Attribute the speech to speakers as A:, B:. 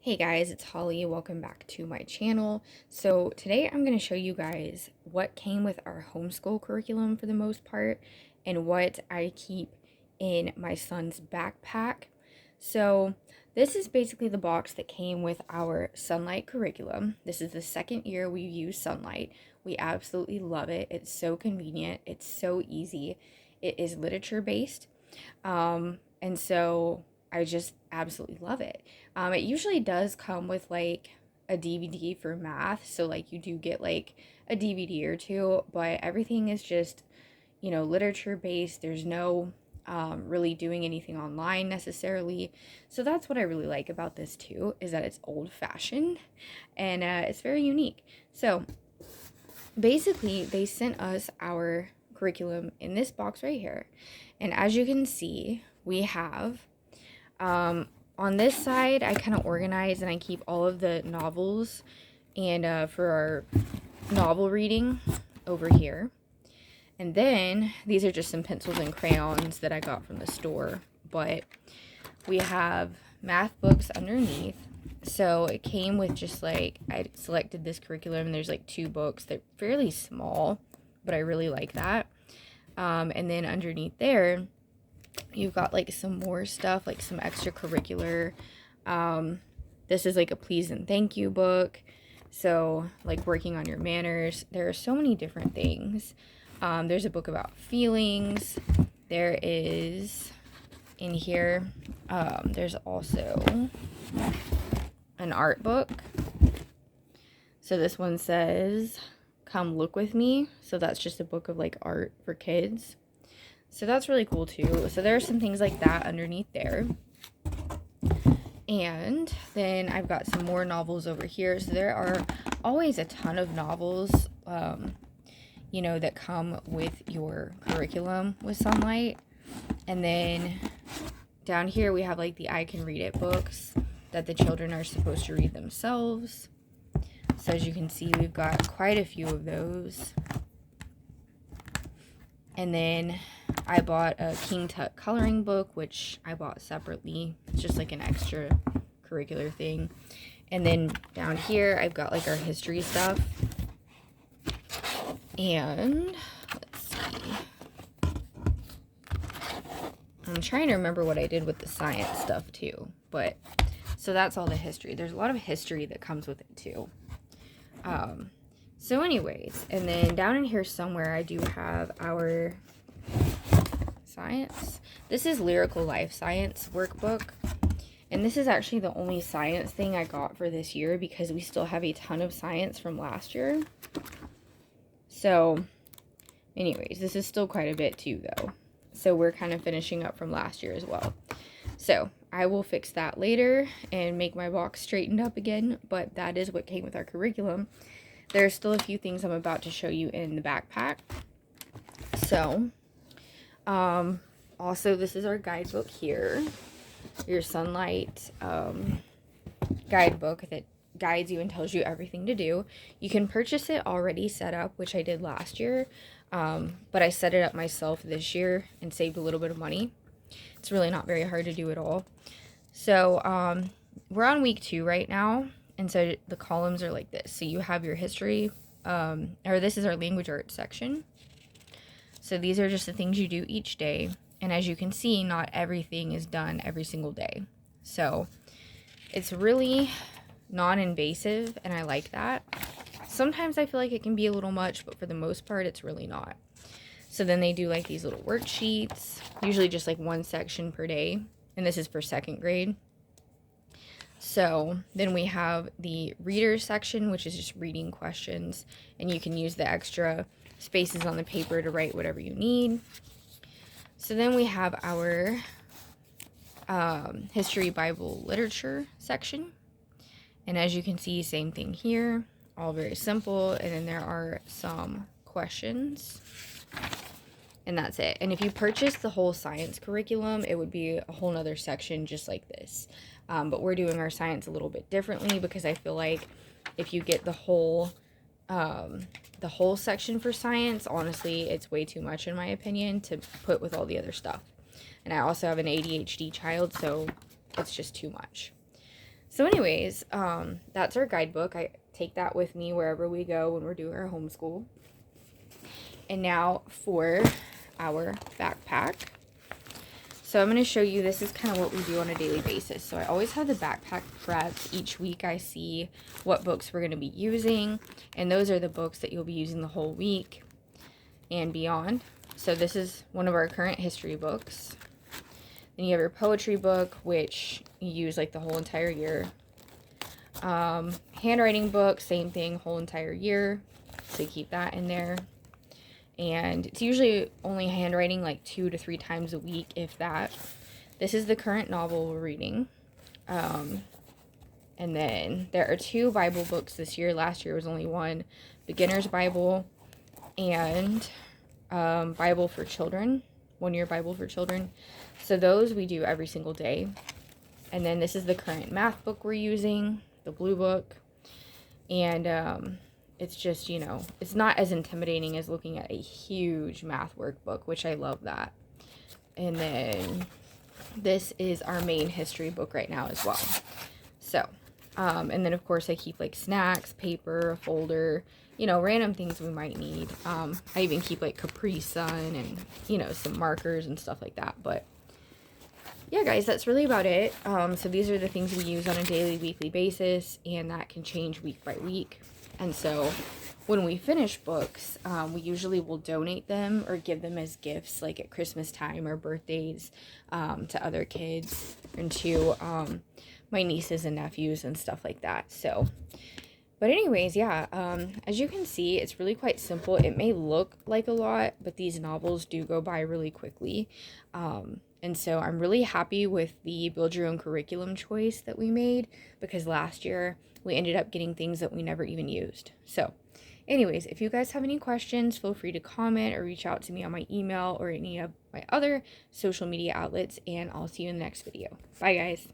A: Hey guys, it's Holly. Welcome back to my channel. So today I'm going to show you guys what came with our homeschool curriculum for the most part and what I keep in my son's backpack. So this is basically the box that came with our Sonlight curriculum. This is the second year we use Sonlight. We absolutely love it. It's so convenient. It's so easy. It is literature based. And so I just absolutely love it. It usually does come with like a DVD for math, so like you do get like a DVD or two, but everything is just, literature based. There's no really doing anything online necessarily. So that's what I really like about this too, is that it's old fashioned and it's very unique. So basically, they sent us our curriculum in this box right here. And as you can see, we have on this side, I kind of organize and I keep all of the novels and for our novel reading over here. And then these are just some pencils and crayons that I got from the store. But we have math books underneath. So it came with just like, I selected this curriculum. There's like 2 books. They're fairly small, but I really like that. And then underneath there, you've got like some more stuff, like some extracurricular. This is like a please and thank you book. So like working on your manners. There are so many different things. There's a book about feelings. There is in here. There's also an art book. So this one says, "Come look with me." So that's just a book of like art for kids. So that's really cool too. So there are some things like that underneath there. And then I've got some more novels over here. So there are always a ton of novels, that come with your curriculum with Sonlight. And then down here we have like the I Can Read It books that the children are supposed to read themselves. So as you can see, we've got quite a few of those. And then I bought a King Tut coloring book, which I bought separately. It's just like an extra curricular thing. And then down here, I've got like our history stuff. And let's see. I'm trying to remember what I did with the science stuff too. But so that's all the history. There's a lot of history that comes with it too. So anyways, and then down in here somewhere, I do have our science. This is Lyrical Life Science workbook. And this is actually the only science thing I got for this year because we still have a ton of science from last year. So anyways, this is still quite a bit too though. So we're kind of finishing up from last year as well. So I will fix that later and make my box straightened up again. But that is what came with our curriculum. There are still a few things I'm about to show you in the backpack. So, also this is our guidebook here. Your Sonlight guidebook that guides you and tells you everything to do. You can purchase it already set up, which I did last year. But I set it up myself this year and saved a little bit of money. It's really not very hard to do at all. So, we're on week 2 right now. And so the columns are like this. So you have your history, or this is our language arts section. So these are just the things you do each day. And as you can see, not everything is done every single day. So it's really non-invasive, and I like that. Sometimes I feel like it can be a little much, but for the most part, it's really not. So then they do like these little worksheets, usually just like 1 section per day. And this is for 2nd grade. So then we have the reader section, which is just reading questions, and you can use the extra spaces on the paper to write whatever you need. So then we have our history, Bible, literature section. And as you can see, same thing here, all very simple. And then there are some questions. And that's it. And if you purchase the whole science curriculum, it would be a whole nother section just like this. But we're doing our science a little bit differently because I feel like if you get the whole section for science, honestly, it's way too much in my opinion to put with all the other stuff. And I also have an ADHD child, so it's just too much. So anyways, that's our guidebook. I take that with me wherever we go when we're doing our homeschool. And now for our backpack. So I'm going to show you, this is kind of what we do on a daily basis. So I always have the backpack prepped. Each week I see what books we're going to be using, and those are the books that you'll be using the whole week and beyond. So this is one of our current history books. Then you have your poetry book, which you use like the whole entire year. Handwriting book, same thing, whole entire year. So you keep that in there. And it's usually only handwriting like 2 to 3 times a week, if that. This is the current novel we're reading. And then there are 2 Bible books this year. Last year was only 1. Beginner's Bible and Bible for Children. 1-year Bible for Children. So those we do every single day. And then this is the current math book we're using, the blue book. And it's just, you know, it's not as intimidating as looking at a huge math workbook, which I love that. And then this is our main history book right now as well. So, and then of course I keep like snacks, paper, a folder, you know, random things we might need. I even keep like Capri Sun and, you know, some markers and stuff like that. But yeah, guys, that's really about it. So these are the things we use on a daily, weekly basis, and that can change week by week. And so when we finish books, we usually will donate them or give them as gifts, like at Christmas time or birthdays, to other kids and to my nieces and nephews and stuff like that. So, but anyways, yeah, as you can see, it's really quite simple. It may look like a lot, but these novels do go by really quickly. And so I'm really happy with the build your own curriculum choice that we made, because last year we ended up getting things that we never even used. So anyways, if you guys have any questions, feel free to comment or reach out to me on my email or any of my other social media outlets, and I'll see you in the next video. Bye, guys.